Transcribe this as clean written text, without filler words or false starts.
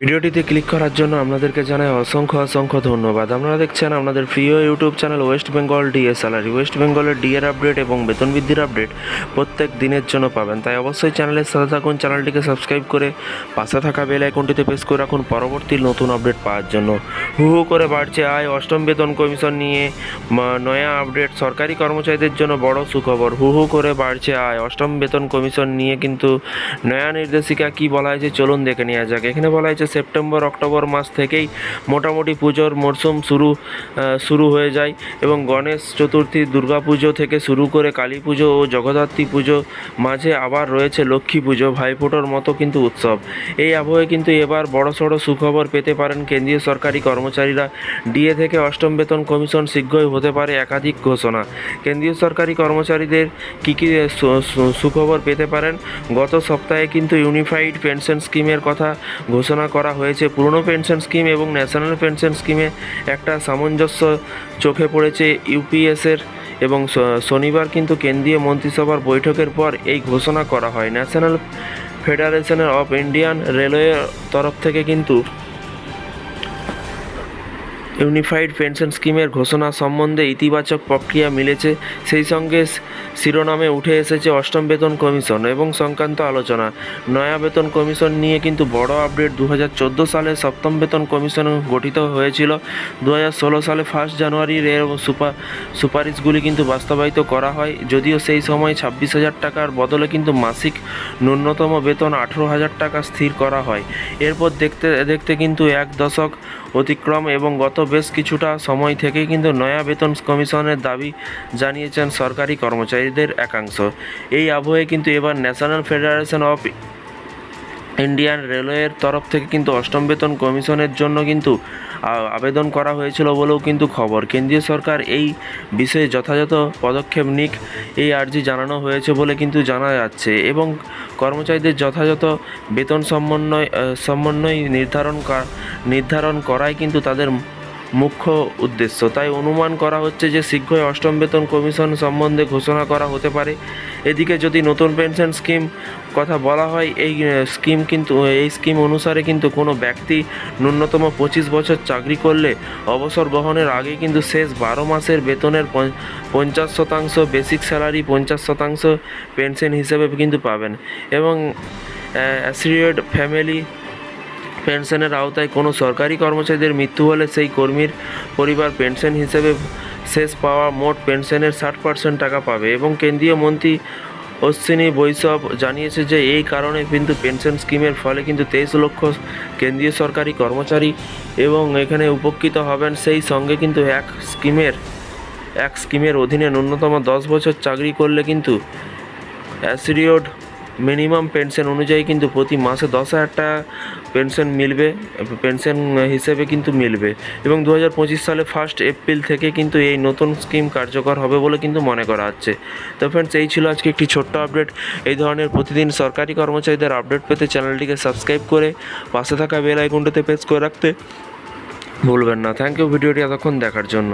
ভিডিওটিতে ক্লিক করার জন্য আপনাদেরকে জানাই অসংখ্য ধন্যবাদ। আপনারা দেখছেন আপনাদের প্রিয় YouTube channel West Bengal DA salary. West বেঙ্গলের ডিএর আপডেট এবং বেতন বৃদ্ধির আপডেট প্রত্যেক দিনের জন্য পাবেন, তাই অবশ্যই চ্যানেলের সাথে থাকুন। চ্যানেলটিকে সাবস্ক্রাইব করে পাশে থাকা বেল আইকনটিতে প্রেস করে রাখুন পরবর্তী নতুন আপডেট পাওয়ার জন্য। হু করে বাড়ছে আয়, অষ্টম বেতন কমিশন নিয়ে নয়া আপডেট। সরকারি কর্মচারীদের জন্য বড় সুখবর। হু করে বাড়ছে আয়, অষ্টম বেতন কমিশন নিয়ে কিন্তু নয়া নির্দেশিকা কি বলা হয়েছে চলুন দেখে নেওয়া যাক। এখানে বলা হয়েছে সেপ্টেম্বর অক্টোবর মাস থেকেই মোটামুটি পুজোর মরশুম শুরু হয়ে যায় এবং গণেশ চতুর্থী, দুর্গাপুজো থেকে শুরু করে কালী পুজো ও জগদ্ধাত্রী পুজো, মাঝে আবার রয়েছে লক্ষ্মী পুজো, ভাইফোঁটার মতো কিন্তু উৎসব। এই আবহে কিন্তু এবার বড়সড় সুখবর পেতে পারেন কেন্দ্রীয় সরকারি কর্মচারীরা। ডিএ থেকে অষ্টম বেতন কমিশন শীঘ্রই হতে পারে একাধিক ঘোষণা। কেন্দ্রীয় সরকারি কর্মচারীদের কী সুখবর পেতে পারেন? গত সপ্তাহে কিন্তু ইউনিফাইড পেনশন স্কিমের কথা ঘোষণা করা হয়েছে। পুরনো পেনশন স্কিম এবং ন্যাশনাল পেনশন স্কিমে একটা সামঞ্জস্য চোখে পড়েছে ইউপিএসের, এবং শনিবার কিন্তু কেন্দ্রীয় মন্ত্রিসভার বৈঠকের পর এই ঘোষণা করা হয়। ন্যাশনাল ফেডারেশন অফ ইন্ডিয়ান রেলওয়ের তরফ থেকে কিন্তু ইউনিফাইড পেনশন স্কিমের ঘোষণা সম্বন্ধে ইতিবাচক প্রক্রিয়া মিলেছে। সেই সঙ্গে শিরোনামে উঠে এসেছে অষ্টম বেতন কমিশন এবং সংক্রান্ত আলোচনা। নয়া বেতন কমিশন নিয়ে কিন্তু বড় আপডেট। 2014 সালে সপ্তম বেতন কমিশন গঠিত হয়েছিল। 2016 সালে 1 জানুয়ারির এর সুপারিশগুলি কিন্তু বাস্তবায়িত করা হয়, যদিও সেই সময় 26,000 টাকার বদলে কিন্তু মাসিক ন্যূনতম বেতন 18,000 টাকা স্থির করা হয়। এরপর দেখতে দেখতে কিন্তু এক দশক অতিক্রম এবং গত বেশ কিছুটা সময় থেকেই কিন্তু নয়া বেতন কমিশনের দাবি জানিয়েছেন সরকারি কর্মচারীদের একাংশ। এই আবহে কিন্তু এবার ন্যাশনাল ফেডারেশন অফ ইন্ডিয়ান রেলওয়ের তরফ থেকে কিন্তু অষ্টম বেতন কমিশনের জন্য কিন্তু আবেদন করা হয়েছিল বলেও কিন্তু খবর। কেন্দ্রীয় সরকার এই বিষয়ে যথাযথ পদক্ষেপ নিক, এই আর্জি জানানো হয়েছে বলে কিন্তু জানা যাচ্ছে, এবং কর্মচারীদের যথাযথ বেতন সমন্বয় নির্ধারণ করাই কিন্তু তাদের মুখ্য উদ্দেশ্য। তাই অনুমান করা হচ্ছে যে শীঘ্রই অষ্টম বেতন কমিশন সম্বন্ধে ঘোষণা করা হতে পারে। এদিকে যদি নতুন পেনশন স্কিম কথা বলা হয়, এই স্কিম অনুসারে কিন্তু কোনো ব্যক্তি ন্যূনতম 25 বছর চাকরি করলে অবসর গ্রহণের আগে কিন্তু শেষ 12 মাসের বেতনের 50% বেসিক স্যালারি, 50% পেনশন হিসেবে কিন্তু পাবেন, এবং অ্যাসিওর্ড ফ্যামিলি পেনশনের আওতায় কোনো সরকারি কর্মচারীদের মৃত্যু হলে সেই কর্মীর পরিবার পেনশন হিসেবে শেষ পাওয়া মোট পেনশনের 60% টাকা পাবে। এবং কেন্দ্রীয় মন্ত্রী অশ্বিনী বৈষ্ণব জানিয়েছে যে এই কারণে কিন্তু পেনশন স্কিমের ফলে কিন্তু 23 লক্ষ কেন্দ্রীয় সরকারি কর্মচারী এবং এখানে উপকৃত হবেন। সেই সঙ্গে কিন্তু এক স্কিমের অধীনে ন্যূনতম 10 বছর চাকরি করলে কিন্তু অ্যাসিওর্ড মিনিমাম পেনশন অনুযায়ী কিন্তু প্রতি মাসে 10,000 টাকা পেনশন হিসেবে কিন্তু মিলবে। এবং 2025 সালে 1 এপ্রিল থেকে কিন্তু এই নতুন স্কিম কার্যকর হবে বলে কিন্তু মনে করা হচ্ছে। তো ফ্রেন্ডস, এই ছিল আজকে একটি ছোট্ট আপডেট। এই ধরনের প্রতিদিন সরকারি কর্মচারীদের আপডেট পেতে চ্যানেলটিকে সাবস্ক্রাইব করে পাশে থাকা বেল আইকনটিতে প্রেস করে রাখতে ভুলবেন না। থ্যাংক ইউ ভিডিওটি এতক্ষণ দেখার জন্য।